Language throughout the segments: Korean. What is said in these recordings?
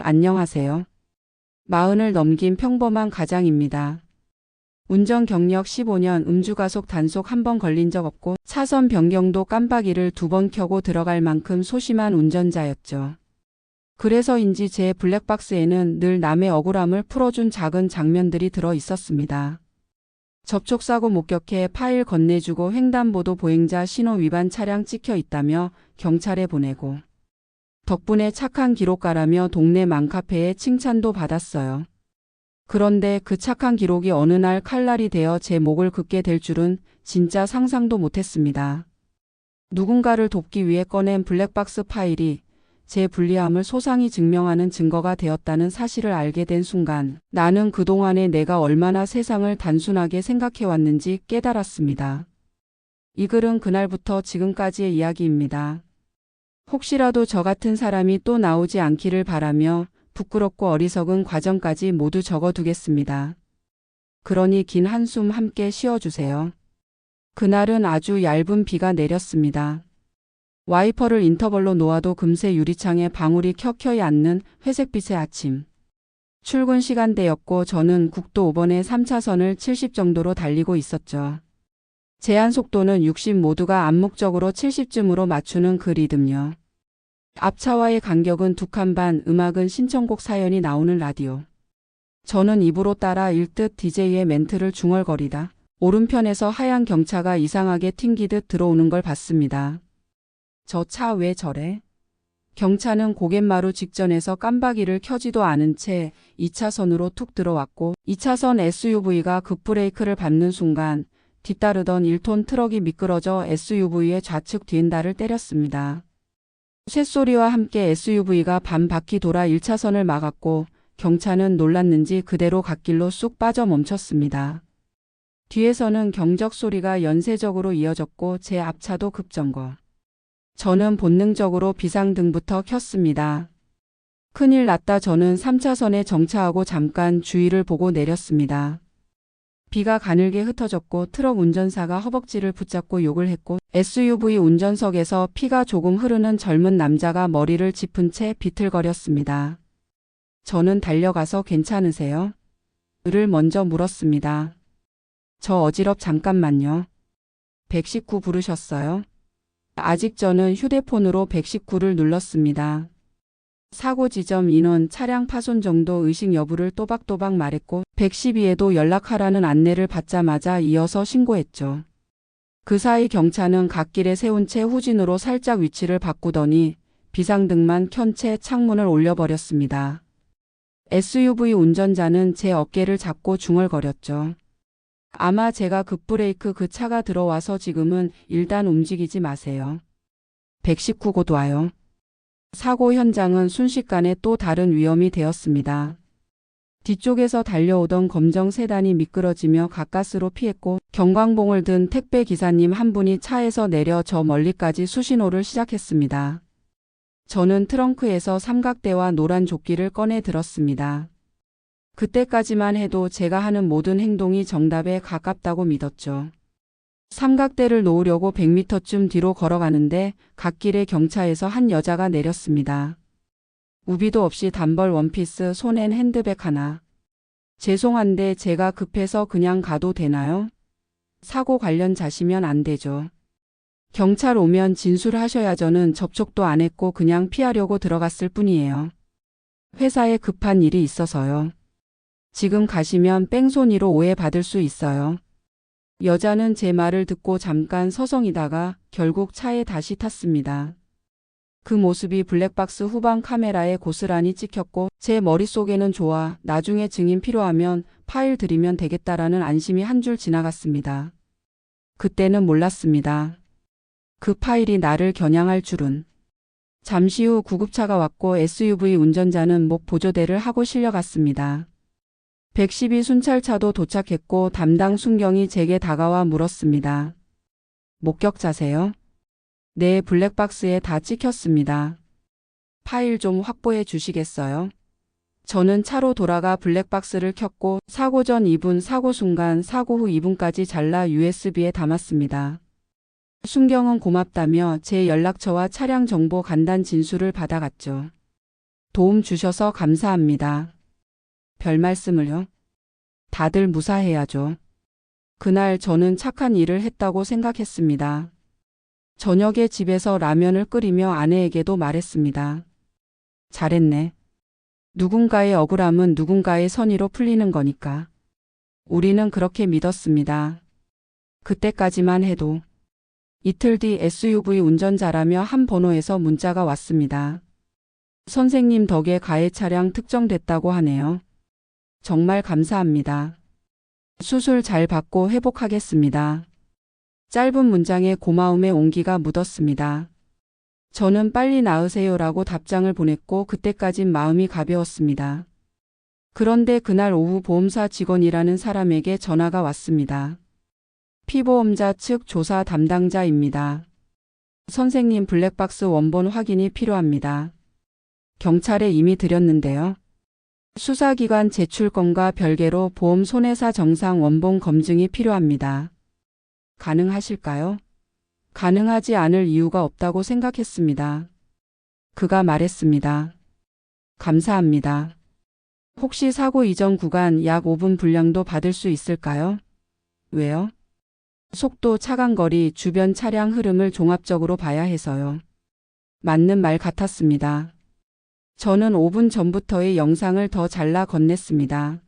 안녕하세요. 40을 넘긴 평범한 가장입니다. 운전 경력 15년, 음주가속 단속 한 번 걸린 적 없고 차선 변경도 깜빡이를 2번 켜고 들어갈 만큼 소심한 운전자였죠. 그래서인지 제 블랙박스에는 늘 남의 억울함을 풀어준 작은 장면들이 들어 있었습니다. 접촉사고 목격해 파일 건네주고 횡단보도 보행자 신호 위반 차량 찍혀 있다며 경찰에 보내고 덕분에 착한 기록가라며 동네 맘카페에 칭찬도 받았어요. 그런데 그 착한 기록이 어느 날 칼날이 되어 제 목을 긋게 될 줄은 진짜 상상도 못했습니다. 누군가를 돕기 위해 꺼낸 블랙박스 파일이 제 불리함을 소상히 증명하는 증거가 되었다는 사실을 알게 된 순간 나는 그동안에 내가 얼마나 세상을 단순하게 생각해왔는지 깨달았습니다. 이 글은 그날부터 지금까지의 이야기입니다. 혹시라도 저 같은 사람이 또 나오지 않기를 바라며 부끄럽고 어리석은 과정까지 모두 적어두겠습니다. 그러니 긴 한숨 함께 쉬어주세요. 그날은 아주 얇은 비가 내렸습니다. 와이퍼를 인터벌로 놓아도 금세 유리창에 방울이 켜켜이 앉는 회색빛의 아침. 출근 시간대였고 저는 국도 5번의 3차선을 70 정도로 달리고 있었죠. 제한 속도는 60, 모두가 암묵적으로 70쯤으로 맞추는 그 리듬요. 앞차와의 간격은 2칸 반, 음악은 신청곡 사연이 나오는 라디오. 저는 입으로 따라 읽듯 DJ의 멘트를 중얼거리다 오른편에서 하얀 경차가 이상하게 튕기듯 들어오는 걸 봤습니다. 저 차 왜 저래? 경차는 고갯마루 직전에서 깜빡이를 켜지도 않은 채 2차선으로 툭 들어왔고 2차선 SUV가 급브레이크를 밟는 순간 뒤따르던 1톤 트럭이 미끄러져 SUV의 좌측 뒤엔다를 때렸습니다. 쇳소리와 함께 SUV가 반 바퀴 돌아 1차선을 막았고 경차는 놀랐는지 그대로 갓길로 쑥 빠져 멈췄습니다. 뒤에서는 경적 소리가 연쇄적으로 이어졌고 제 앞차도 급정거. 저는 본능적으로 비상등부터 켰습니다. 큰일 났다. 저는 3차선에 정차하고 잠깐 주위를 보고 내렸습니다. 비가 가늘게 흩어졌고 트럭 운전사가 허벅지를 붙잡고 욕을 했고 SUV 운전석에서 피가 조금 흐르는 젊은 남자가 머리를 짚은 채 비틀거렸습니다. 저는 달려가서 괜찮으세요? 를 먼저 물었습니다. 저 어지럽 잠깐만요. 119 부르셨어요? 아직 저는 휴대폰으로 119를 눌렀습니다. 사고 지점 인원, 차량 파손 정도 의식 여부를 또박또박 말했고 112에도 연락하라는 안내를 받자마자 이어서 신고했죠. 그 사이 경차는 갓길에 세운 채 후진으로 살짝 위치를 바꾸더니 비상등만 켠 채 창문을 올려버렸습니다. SUV 운전자는 제 어깨를 잡고 중얼거렸죠. 아마 제가 급브레이크 그 차가 들어와서 지금은 일단 움직이지 마세요. 119 곧 와요. 사고 현장은 순식간에 또 다른 위험이 되었습니다. 뒤쪽에서 달려오던 검정 세단이 미끄러지며 가까스로 피했고 경광봉을 든 택배 기사님 한 분이 차에서 내려 저 멀리까지 수신호를 시작했습니다. 저는 트렁크에서 삼각대와 노란 조끼를 꺼내 들었습니다. 그때까지만 해도 제가 하는 모든 행동이 정답에 가깝다고 믿었죠. 삼각대를 놓으려고 100m쯤 뒤로 걸어가는데 갓길에 경차에서 한 여자가 내렸습니다. 우비도 없이 단벌 원피스, 손엔 핸드백 하나. 죄송한데 제가 급해서 그냥 가도 되나요? 사고 관련 자시면 안 되죠. 경찰 오면 진술하셔야. 저는 접촉도 안 했고 그냥 피하려고 들어갔을 뿐이에요. 회사에 급한 일이 있어서요. 지금 가시면 뺑소니로 오해받을 수 있어요. 여자는 제 말을 듣고 잠깐 서성이다가 결국 차에 다시 탔습니다. 그 모습이 블랙박스 후방 카메라에 고스란히 찍혔고 제 머릿속에는 좋아, 나중에 증인 필요하면 파일 드리면 되겠다라는 안심이 한 줄 지나갔습니다. 그때는 몰랐습니다. 그 파일이 나를 겨냥할 줄은. 잠시 후 구급차가 왔고 SUV 운전자는 목 보조대를 하고 실려갔습니다. 112 순찰차도 도착했고 담당 순경이 제게 다가와 물었습니다. 목격자세요? 네, 블랙박스에 다 찍혔습니다. 파일 좀 확보해 주시겠어요? 저는 차로 돌아가 블랙박스를 켰고 사고 전 2분, 사고 순간, 사고 후 2분까지 잘라 USB에 담았습니다. 순경은 고맙다며 제 연락처와 차량 정보 간단 진술을 받아갔죠. 도움 주셔서 감사합니다. 별 말씀을요. 다들 무사해야죠. 그날 저는 착한 일을 했다고 생각했습니다. 저녁에 집에서 라면을 끓이며 아내에게도 말했습니다. 잘했네. 누군가의 억울함은 누군가의 선의로 풀리는 거니까. 우리는 그렇게 믿었습니다. 그때까지만 해도. 이틀 뒤 SUV 운전자라며 한 번호에서 문자가 왔습니다. 선생님 덕에 가해 차량 특정됐다고 하네요. 정말 감사합니다. 수술 잘 받고 회복하겠습니다. 짧은 문장에 고마움의 온기가 묻었습니다. 저는 빨리 나으세요라고 답장을 보냈고 그때까진 마음이 가벼웠습니다. 그런데 그날 오후 보험사 직원이라는 사람에게 전화가 왔습니다. 피보험자 측 조사 담당자입니다. 선생님 블랙박스 원본 확인이 필요합니다. 경찰에 이미 드렸는데요. 수사기관 제출건과 별개로 보험 손해사 정상 원본 검증이 필요합니다. 가능하실까요? 가능하지 않을 이유가 없다고 생각했습니다. 그가 말했습니다. 감사합니다. 혹시 사고 이전 구간 약 5분 분량도 받을 수 있을까요? 왜요? 속도, 차간거리, 주변 차량 흐름을 종합적으로 봐야 해서요. 맞는 말 같았습니다. 저는 5분 전부터의 영상을 더 잘라 건넸습니다.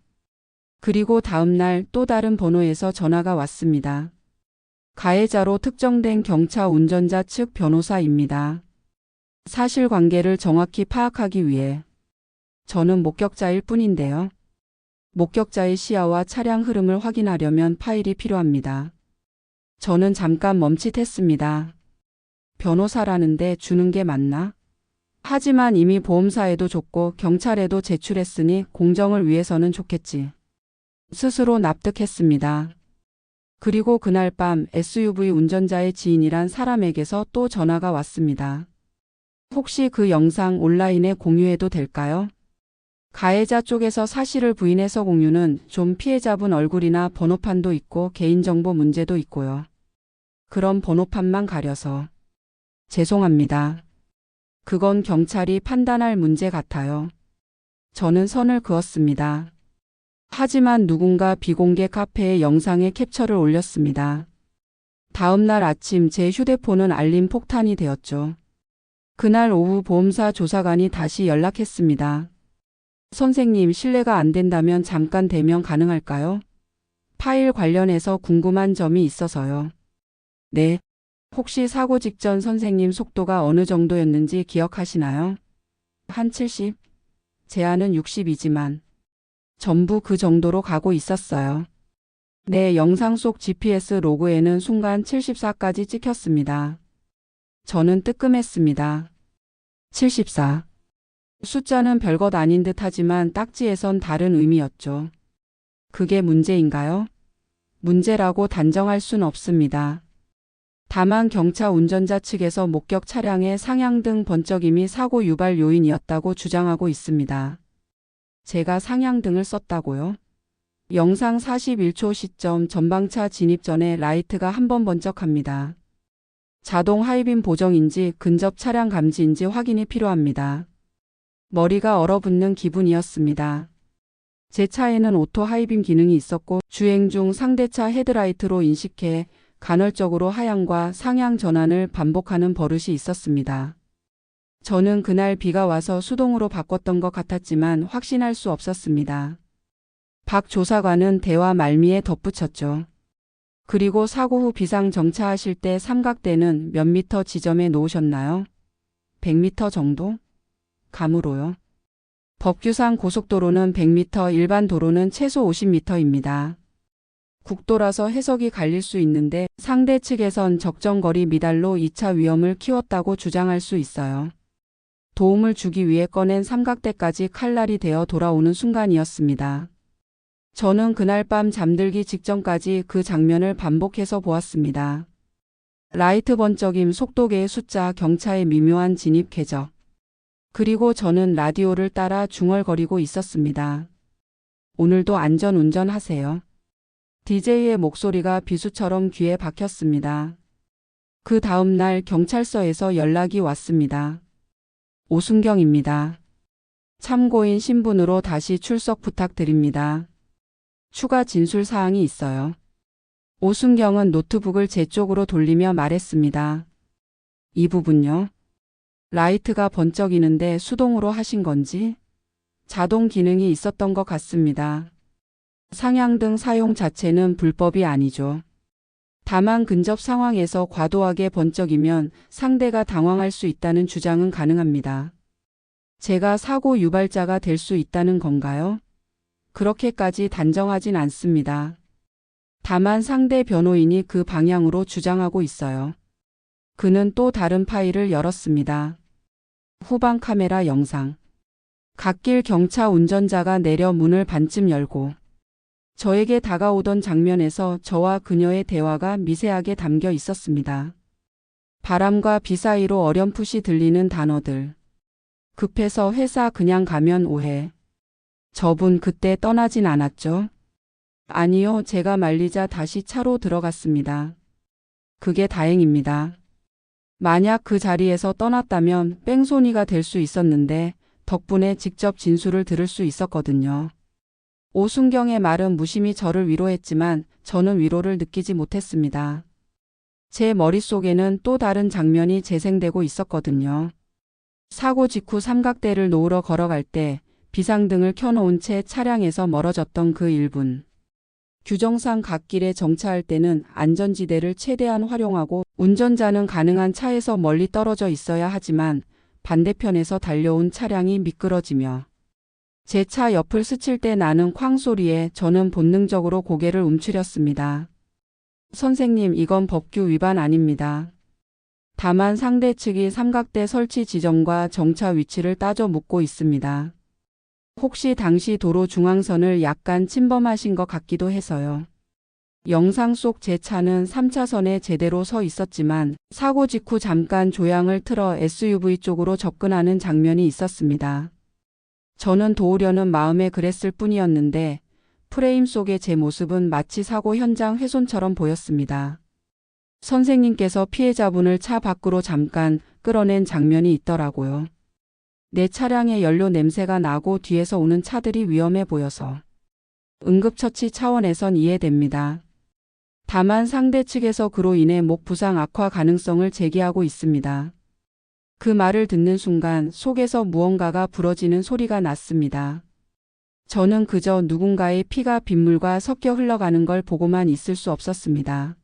그리고 다음 날 또 다른 번호에서 전화가 왔습니다. 가해자로 특정된 경차 운전자 측 변호사입니다. 사실관계를 정확히 파악하기 위해 저는 목격자일 뿐인데요. 목격자의 시야와 차량 흐름을 확인하려면 파일이 필요합니다. 저는 잠깐 멈칫했습니다. 변호사라는데 주는 게 맞나? 하지만 이미 보험사에도 줬고 경찰에도 제출했으니 공정을 위해서는 좋겠지. 스스로 납득했습니다. 그리고 그날 밤 SUV 운전자의 지인이란 사람에게서 또 전화가 왔습니다. 혹시 그 영상 온라인에 공유해도 될까요? 가해자 쪽에서 사실을 부인해서 공유는 좀 피해자분 얼굴이나 번호판도 있고 개인정보 문제도 있고요. 그런 번호판만 가려서. 죄송합니다. 그건 경찰이 판단할 문제 같아요. 저는 선을 그었습니다. 하지만 누군가 비공개 카페에 영상의 캡처를 올렸습니다. 다음 날 아침 제 휴대폰은 알림 폭탄이 되었죠. 그날 오후 보험사 조사관이 다시 연락했습니다. 선생님, 실례가 안 된다면 잠깐 대면 가능할까요? 파일 관련해서 궁금한 점이 있어서요. 네. 혹시 사고 직전 선생님 속도가 어느 정도였는지 기억하시나요? 한 70? 제한은 60이지만 전부 그 정도로 가고 있었어요. 네, 영상 속 GPS 로그에는 순간 74까지 찍혔습니다. 저는 뜨끔했습니다. 74. 숫자는 별것 아닌 듯 하지만 딱지에선 다른 의미였죠. 그게 문제인가요? 문제라고 단정할 순 없습니다. 다만 경차 운전자 측에서 목격 차량의 상향등 번쩍임이 사고 유발 요인이었다고 주장하고 있습니다. 제가 상향등을 썼다고요? 영상 41초 시점 전방차 진입 전에 라이트가 한 번 번쩍합니다. 자동 하이빔 보정인지 근접 차량 감지인지 확인이 필요합니다. 머리가 얼어붙는 기분이었습니다. 제 차에는 오토 하이빔 기능이 있었고 주행 중 상대차 헤드라이트로 인식해 간헐적으로 하향과 상향 전환을 반복하는 버릇이 있었습니다. 저는 그날 비가 와서 수동으로 바꿨던 것 같았지만 확신할 수 없었습니다. 박 조사관은 대화 말미에 덧붙였죠. 그리고 사고 후 비상 정차하실 때 삼각대는 몇 미터 지점에 놓으셨나요? 100미터 정도? 감으로요. 법규상 고속도로는 100미터, 일반 도로는 최소 50미터입니다. 국도라서 해석이 갈릴 수 있는데 상대 측에선 적정거리 미달로 2차 위험을 키웠다고 주장할 수 있어요. 도움을 주기 위해 꺼낸 삼각대까지 칼날이 되어 돌아오는 순간이었습니다. 저는 그날 밤 잠들기 직전까지 그 장면을 반복해서 보았습니다. 라이트 번쩍임, 속도계의 숫자, 경차의 미묘한 진입 궤적. 그리고 저는 라디오를 따라 중얼거리고 있었습니다. 오늘도 안전 운전하세요. DJ의 목소리가 비수처럼 귀에 박혔습니다. 그 다음 날 경찰서에서 연락이 왔습니다. 오순경입니다. 참고인 신분으로 다시 출석 부탁드립니다. 추가 진술 사항이 있어요. 오순경은 노트북을 제 쪽으로 돌리며 말했습니다. 이 부분요? 라이트가 번쩍이는데 수동으로 하신 건지? 자동 기능이 있었던 것 같습니다. 상향등 사용 자체는 불법이 아니죠. 다만 근접 상황에서 과도하게 번쩍이면 상대가 당황할 수 있다는 주장은 가능합니다. 제가 사고 유발자가 될 수 있다는 건가요? 그렇게까지 단정하진 않습니다. 다만 상대 변호인이 그 방향으로 주장하고 있어요. 그는 또 다른 파일을 열었습니다. 후방 카메라 영상. 갓길 경차 운전자가 내려 문을 반쯤 열고 저에게 다가오던 장면에서 저와 그녀의 대화가 미세하게 담겨 있었습니다. 바람과 비 사이로 어렴풋이 들리는 단어들. 급해서 회사 그냥 가면 오해. 저분 그때 떠나진 않았죠? 아니요, 제가 말리자 다시 차로 들어갔습니다. 그게 다행입니다. 만약 그 자리에서 떠났다면 뺑소니가 될 수 있었는데 덕분에 직접 진술을 들을 수 있었거든요. 오순경의 말은 무심히 저를 위로했지만 저는 위로를 느끼지 못했습니다. 제 머릿속에는 또 다른 장면이 재생되고 있었거든요. 사고 직후 삼각대를 놓으러 걸어갈 때 비상등을 켜놓은 채 차량에서 멀어졌던 그 1분. 규정상 갓길에 정차할 때는 안전지대를 최대한 활용하고 운전자는 가능한 차에서 멀리 떨어져 있어야 하지만 반대편에서 달려온 차량이 미끄러지며 제 차 옆을 스칠 때 나는 쾅 소리에 저는 본능적으로 고개를 움츠렸습니다. 선생님, 이건 법규 위반 아닙니다. 다만 상대 측이 삼각대 설치 지점과 정차 위치를 따져 묻고 있습니다. 혹시 당시 도로 중앙선을 약간 침범하신 것 같기도 해서요. 영상 속 제 차는 3차선에 제대로 서 있었지만 사고 직후 잠깐 조향을 틀어 SUV 쪽으로 접근하는 장면이 있었습니다. 저는 도우려는 마음에 그랬을 뿐이었는데 프레임 속의 제 모습은 마치 사고 현장 훼손처럼 보였습니다. 선생님께서 피해자분을 차 밖으로 잠깐 끌어낸 장면이 있더라고요. 내 차량에 연료 냄새가 나고 뒤에서 오는 차들이 위험해 보여서. 응급처치 차원에선 이해됩니다. 다만 상대 측에서 그로 인해 목 부상 악화 가능성을 제기하고 있습니다. 그 말을 듣는 순간 속에서 무언가가 부러지는 소리가 났습니다. 저는 그저 누군가의 피가 빗물과 섞여 흘러가는 걸 보고만 있을 수 없었습니다.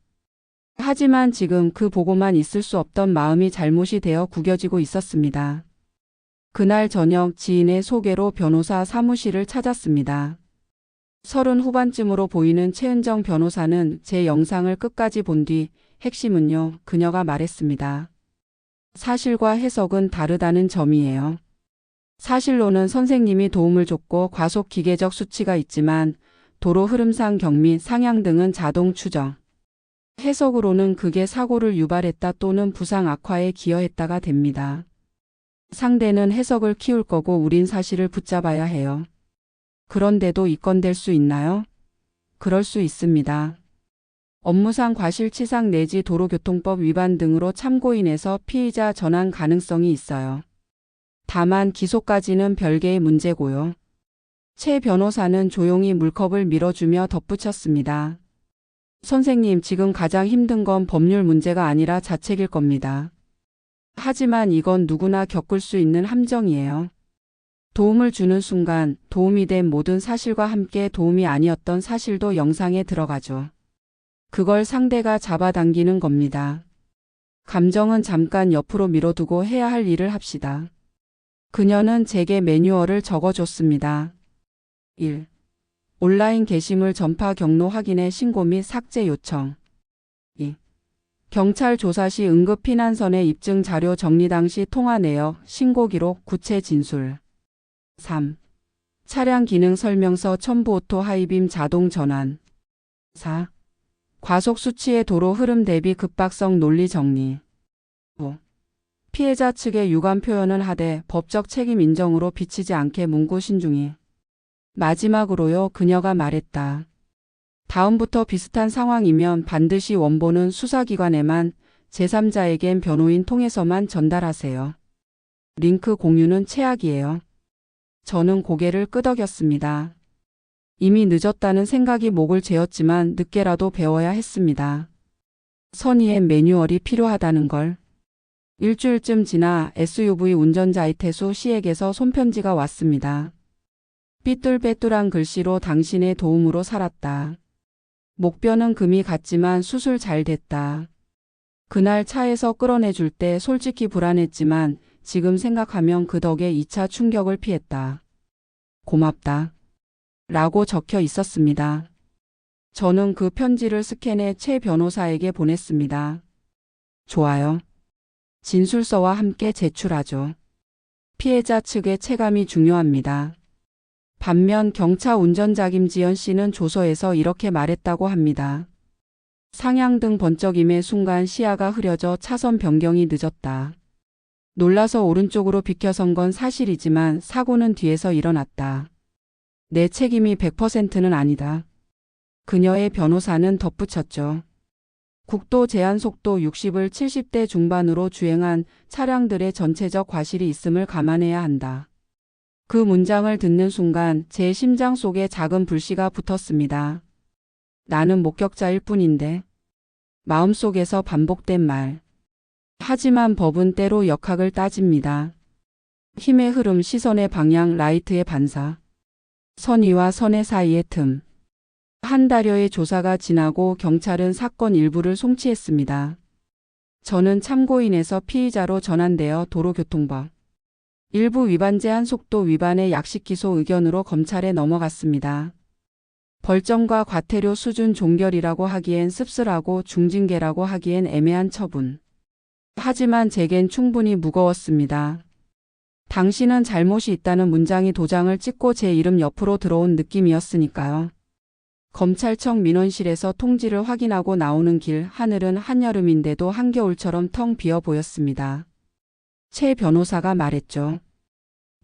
하지만 지금 그 보고만 있을 수 없던 마음이 잘못이 되어 구겨지고 있었습니다. 그날 저녁 지인의 소개로 변호사 사무실을 찾았습니다. 30 후반쯤으로 보이는 최은정 변호사는 제 영상을 끝까지 본 뒤 핵심은요, 그녀가 말했습니다. 사실과 해석은 다르다는 점이에요. 사실로는 선생님이 도움을 줬고 과속 기계적 수치가 있지만 도로 흐름상 경미, 상향 등은 자동 추정. 해석으로는 그게 사고를 유발했다 또는 부상 악화에 기여했다가 됩니다. 상대는 해석을 키울 거고 우린 사실을 붙잡아야 해요. 그런데도 입건될 수 있나요? 그럴 수 있습니다. 업무상 과실치상 내지 도로교통법 위반 등으로 참고인에서 피의자 전환 가능성이 있어요. 다만 기소까지는 별개의 문제고요. 최 변호사는 조용히 물컵을 밀어주며 덧붙였습니다. 선생님, 지금 가장 힘든 건 법률 문제가 아니라 자책일 겁니다. 하지만 이건 누구나 겪을 수 있는 함정이에요. 도움을 주는 순간 도움이 된 모든 사실과 함께 도움이 아니었던 사실도 영상에 들어가죠. 그걸 상대가 잡아당기는 겁니다. 감정은 잠깐 옆으로 밀어두고 해야 할 일을 합시다. 그녀는 제게 매뉴얼을 적어줬습니다. 1. 온라인 게시물 전파 경로 확인의 신고 및 삭제 요청. 2. 경찰 조사 시 응급 피난선의 입증 자료 정리 당시 통화 내역, 신고 기록, 구체 진술. 3. 차량 기능 설명서 첨부 오토 하이빔 자동 전환. 4. 과속 수치의 도로 흐름 대비 급박성 논리 정리. 5. 피해자 측의 유감 표현은 하되 법적 책임 인정으로 비치지 않게 문구 신중히. 마지막으로요, 그녀가 말했다. 다음부터 비슷한 상황이면 반드시 원본은 수사기관에만, 제3자에겐 변호인 통해서만 전달하세요. 링크 공유는 최악이에요. 저는 고개를 끄덕였습니다. 이미 늦었다는 생각이 목을 죄었지만 늦게라도 배워야 했습니다. 선의의 매뉴얼이 필요하다는 걸. 일주일쯤 지나 SUV 운전자 이태수 씨에게서 손편지가 왔습니다. 삐뚤빼뚤한 글씨로 당신의 도움으로 살았다. 목뼈는 금이 갔지만 수술 잘 됐다. 그날 차에서 끌어내줄 때 솔직히 불안했지만 지금 생각하면 그 덕에 2차 충격을 피했다. 고맙다. 라고 적혀 있었습니다. 저는 그 편지를 스캔해 최 변호사에게 보냈습니다. 좋아요. 진술서와 함께 제출하죠. 피해자 측의 체감이 중요합니다. 반면 경차 운전자 김지연 씨는 조서에서 이렇게 말했다고 합니다. 상향등 번쩍임의 순간 시야가 흐려져 차선 변경이 늦었다. 놀라서 오른쪽으로 비켜선 건 사실이지만 사고는 뒤에서 일어났다. 내 책임이 100%는 아니다. 그녀의 변호사는 덧붙였죠. 국도 제한 속도 60을 70대 중반으로 주행한 차량들의 전체적 과실이 있음을 감안해야 한다. 그 문장을 듣는 순간 제 심장 속에 작은 불씨가 붙었습니다. 나는 목격자일 뿐인데. 마음속에서 반복된 말. 하지만 법은 때로 역학을 따집니다. 힘의 흐름, 시선의 방향, 라이트의 반사. 선의와 선의 사이의 틈. 한 달여의 조사가 지나고 경찰은 사건 일부를 송치했습니다. 저는 참고인에서 피의자로 전환되어 도로교통법 일부 위반 제한 속도 위반의 약식 기소 의견으로 검찰에 넘어갔습니다. 벌점과 과태료 수준 종결이라고 하기엔 씁쓸하고 중징계라고 하기엔 애매한 처분. 하지만 제겐 충분히 무거웠습니다. 당신은 잘못이 있다는 문장이 도장을 찍고 제 이름 옆으로 들어온 느낌이었으니까요. 검찰청 민원실에서 통지를 확인하고 나오는 길, 하늘은 한여름인데도 한겨울처럼 텅 비어 보였습니다. 최 변호사가 말했죠.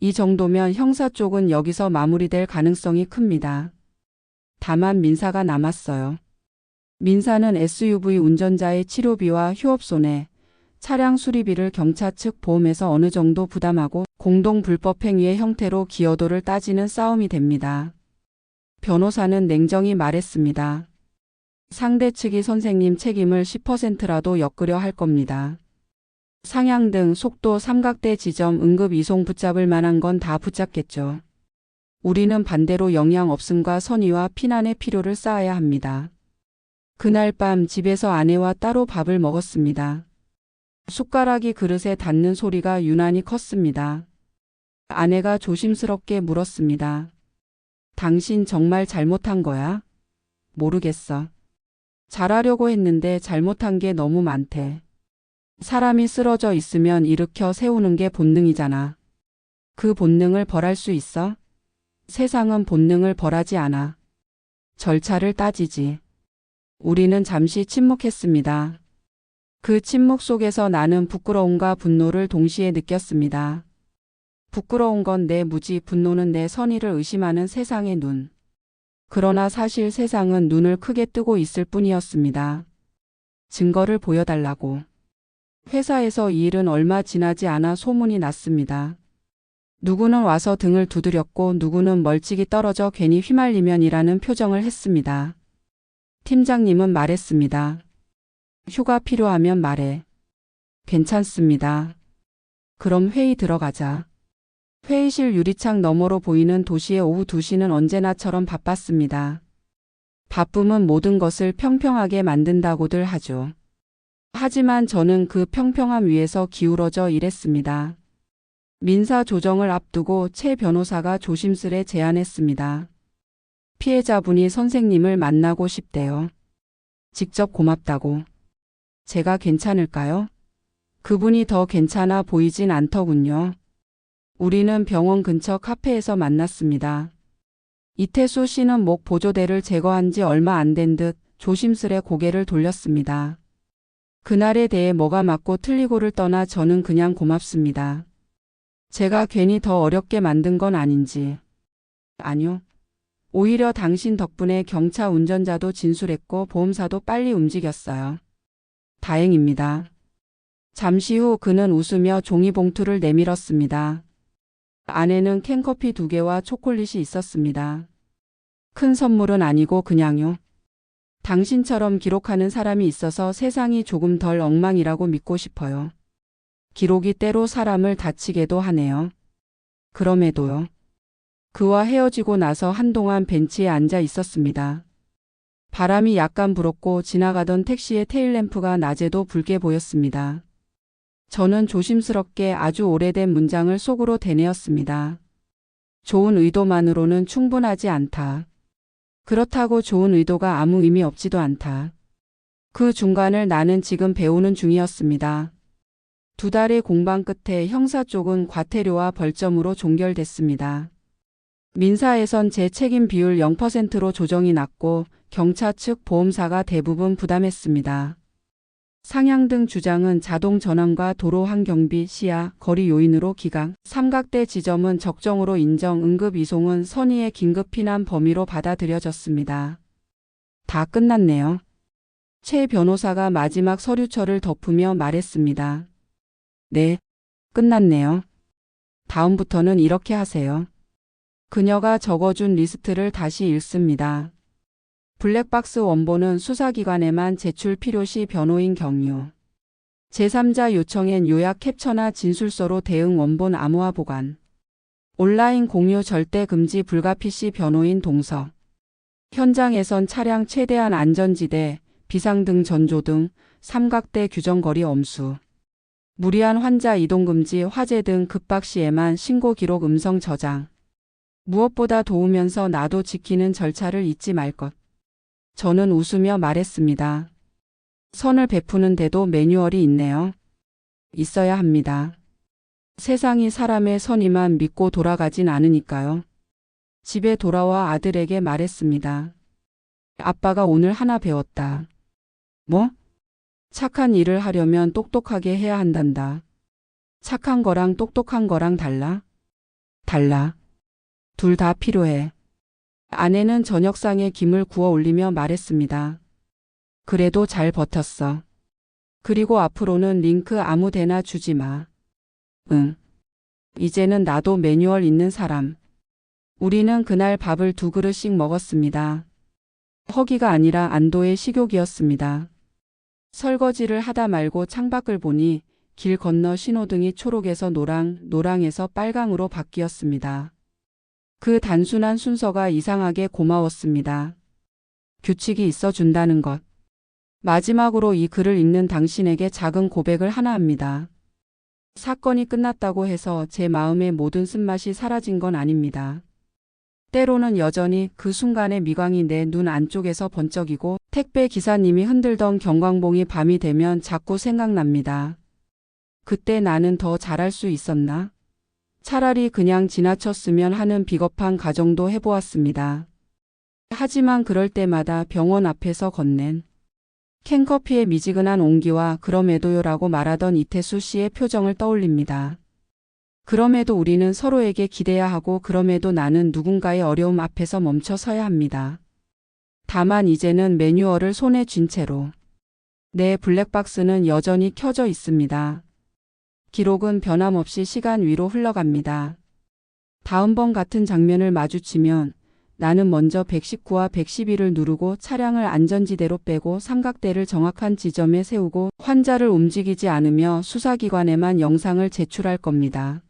이 정도면 형사 쪽은 여기서 마무리될 가능성이 큽니다. 다만 민사가 남았어요. 민사는 SUV 운전자의 치료비와 휴업손해, 차량 수리비를 경차 측 보험에서 어느 정도 부담하고 공동 불법행위의 형태로 기여도를 따지는 싸움이 됩니다. 변호사는 냉정히 말했습니다. 상대 측이 선생님 책임을 10%라도 엮으려 할 겁니다. 상향등, 속도, 삼각대 지점, 응급 이송 붙잡을 만한 건 다 붙잡겠죠. 우리는 반대로 영향 없음과 선의와 피난의 필요를 쌓아야 합니다. 그날 밤 집에서 아내와 따로 밥을 먹었습니다. 숟가락이 그릇에 닿는 소리가 유난히 컸습니다. 아내가 조심스럽게 물었습니다. 당신 정말 잘못한 거야? 모르겠어. 잘하려고 했는데 잘못한 게 너무 많대. 사람이 쓰러져 있으면 일으켜 세우는 게 본능이잖아. 그 본능을 벌할 수 있어? 세상은 본능을 벌하지 않아. 절차를 따지지. 우리는 잠시 침묵했습니다. 그 침묵 속에서 나는 부끄러움과 분노를 동시에 느꼈습니다. 부끄러운 건 내 무지, 분노는 내 선의를 의심하는 세상의 눈. 그러나 사실 세상은 눈을 크게 뜨고 있을 뿐이었습니다. 증거를 보여달라고. 회사에서 이 일은 얼마 지나지 않아 소문이 났습니다. 누구는 와서 등을 두드렸고 누구는 멀찍이 떨어져 괜히 휘말리면이라는 표정을 했습니다. 팀장님은 말했습니다. 휴가 필요하면 말해. 괜찮습니다. 그럼 회의 들어가자. 회의실 유리창 너머로 보이는 도시의 오후 2시는 언제나처럼 바빴습니다. 바쁨은 모든 것을 평평하게 만든다고들 하죠. 하지만 저는 그 평평함 위에서 기울어져 일했습니다. 민사 조정을 앞두고 최 변호사가 조심스레 제안했습니다. 피해자분이 선생님을 만나고 싶대요. 직접 고맙다고. 제가 괜찮을까요? 그분이 더 괜찮아 보이진 않더군요. 우리는 병원 근처 카페에서 만났습니다. 이태수 씨는 목 보조대를 제거한 지 얼마 안 된 듯 조심스레 고개를 돌렸습니다. 그날에 대해 뭐가 맞고 틀리고를 떠나 저는 그냥 고맙습니다. 제가 괜히 더 어렵게 만든 건 아닌지. 아니요. 오히려 당신 덕분에 경차 운전자도 진술했고 보험사도 빨리 움직였어요. 다행입니다. 잠시 후 그는 웃으며 종이봉투를 내밀었습니다. 안에는 캔커피 2개와 초콜릿이 있었습니다. 큰 선물은 아니고 그냥요. 당신처럼 기록하는 사람이 있어서 세상이 조금 덜 엉망이라고 믿고 싶어요. 기록이 때로 사람을 다치게도 하네요. 그럼에도요. 그와 헤어지고 나서 한동안 벤치에 앉아 있었습니다. 바람이 약간 불었고 지나가던 택시의 테일램프가 낮에도 붉게 보였습니다. 저는 조심스럽게 아주 오래된 문장을 속으로 되뇌었습니다. 좋은 의도만으로는 충분하지 않다. 그렇다고 좋은 의도가 아무 의미 없지도 않다. 그 중간을 나는 지금 배우는 중이었습니다. 2달의 공방 끝에 형사 쪽은 과태료와 벌점으로 종결됐습니다. 민사에선 제 책임 비율 0%로 조정이 났고 경차 측 보험사가 대부분 부담했습니다. 상향등 주장은 자동 전환과 도로 환경비, 시야, 거리 요인으로 기각, 삼각대 지점은 적정으로 인정, 응급 이송은 선의의 긴급 피난 범위로 받아들여졌습니다. 다 끝났네요. 최 변호사가 마지막 서류철을 덮으며 말했습니다. 네, 끝났네요. 다음부터는 이렇게 하세요. 그녀가 적어준 리스트를 다시 읽습니다. 블랙박스 원본은 수사기관에만 제출 필요시 변호인 경유. 제3자 요청엔 요약 캡처나 진술서로 대응 원본 암호화 보관. 온라인 공유 절대 금지 불가 PC 변호인 동석. 현장에선 차량 최대한 안전지대, 비상등 전조등, 삼각대 규정거리 엄수. 무리한 환자 이동금지, 화재 등 급박 시에만 신고 기록 음성 저장. 무엇보다 도우면서 나도 지키는 절차를 잊지 말 것. 저는 웃으며 말했습니다. 선을 베푸는데도 매뉴얼이 있네요. 있어야 합니다. 세상이 사람의 선의만 믿고 돌아가진 않으니까요. 집에 돌아와 아들에게 말했습니다. 아빠가 오늘 하나 배웠다. 뭐? 착한 일을 하려면 똑똑하게 해야 한단다. 착한 거랑 똑똑한 거랑 달라? 달라. 둘 다 필요해. 아내는 저녁상에 김을 구워 올리며 말했습니다. 그래도 잘 버텼어. 그리고 앞으로는 링크 아무 데나 주지 마. 응. 이제는 나도 매뉴얼 있는 사람. 우리는 그날 밥을 2그릇씩 먹었습니다. 허기가 아니라 안도의 식욕이었습니다. 설거지를 하다 말고 창밖을 보니 길 건너 신호등이 초록에서 노랑, 노랑에서 빨강으로 바뀌었습니다. 그 단순한 순서가 이상하게 고마웠습니다. 규칙이 있어 준다는 것. 마지막으로 이 글을 읽는 당신에게 작은 고백을 하나 합니다. 사건이 끝났다고 해서 제 마음의 모든 쓴맛이 사라진 건 아닙니다. 때로는 여전히 그 순간의 미광이 내 눈 안쪽에서 번쩍이고 택배 기사님이 흔들던 경광봉이 밤이 되면 자꾸 생각납니다. 그때 나는 더 잘할 수 있었나? 차라리 그냥 지나쳤으면 하는 비겁한 가정도 해보았습니다. 하지만 그럴 때마다 병원 앞에서 건넨 캔커피의 미지근한 온기와 그럼에도요라고 말하던 이태수 씨의 표정을 떠올립니다. 그럼에도 우리는 서로에게 기대야 하고 그럼에도 나는 누군가의 어려움 앞에서 멈춰 서야 합니다. 다만 이제는 매뉴얼을 손에 쥔 채로 내 블랙박스는 여전히 켜져 있습니다. 기록은 변함없이 시간 위로 흘러갑니다. 다음번 같은 장면을 마주치면 나는 먼저 119와 112를 누르고 차량을 안전지대로 빼고 삼각대를 정확한 지점에 세우고 환자를 움직이지 않으며 수사기관에만 영상을 제출할 겁니다.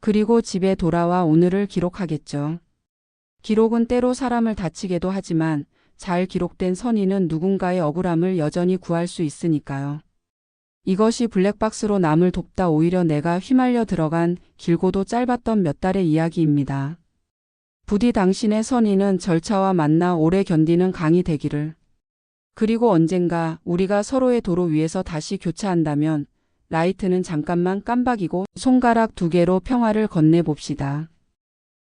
그리고 집에 돌아와 오늘을 기록하겠죠. 기록은 때로 사람을 다치게도 하지만 잘 기록된 선의는 누군가의 억울함을 여전히 구할 수 있으니까요. 이것이 블랙박스로 남을 돕다 오히려 내가 휘말려 들어간 길고도 짧았던 몇 달의 이야기입니다. 부디 당신의 선의는 절차와 만나 오래 견디는 강이 되기를. 그리고 언젠가 우리가 서로의 도로 위에서 다시 교차한다면 라이트는 잠깐만 깜박이고 손가락 2개로 평화를 건네봅시다.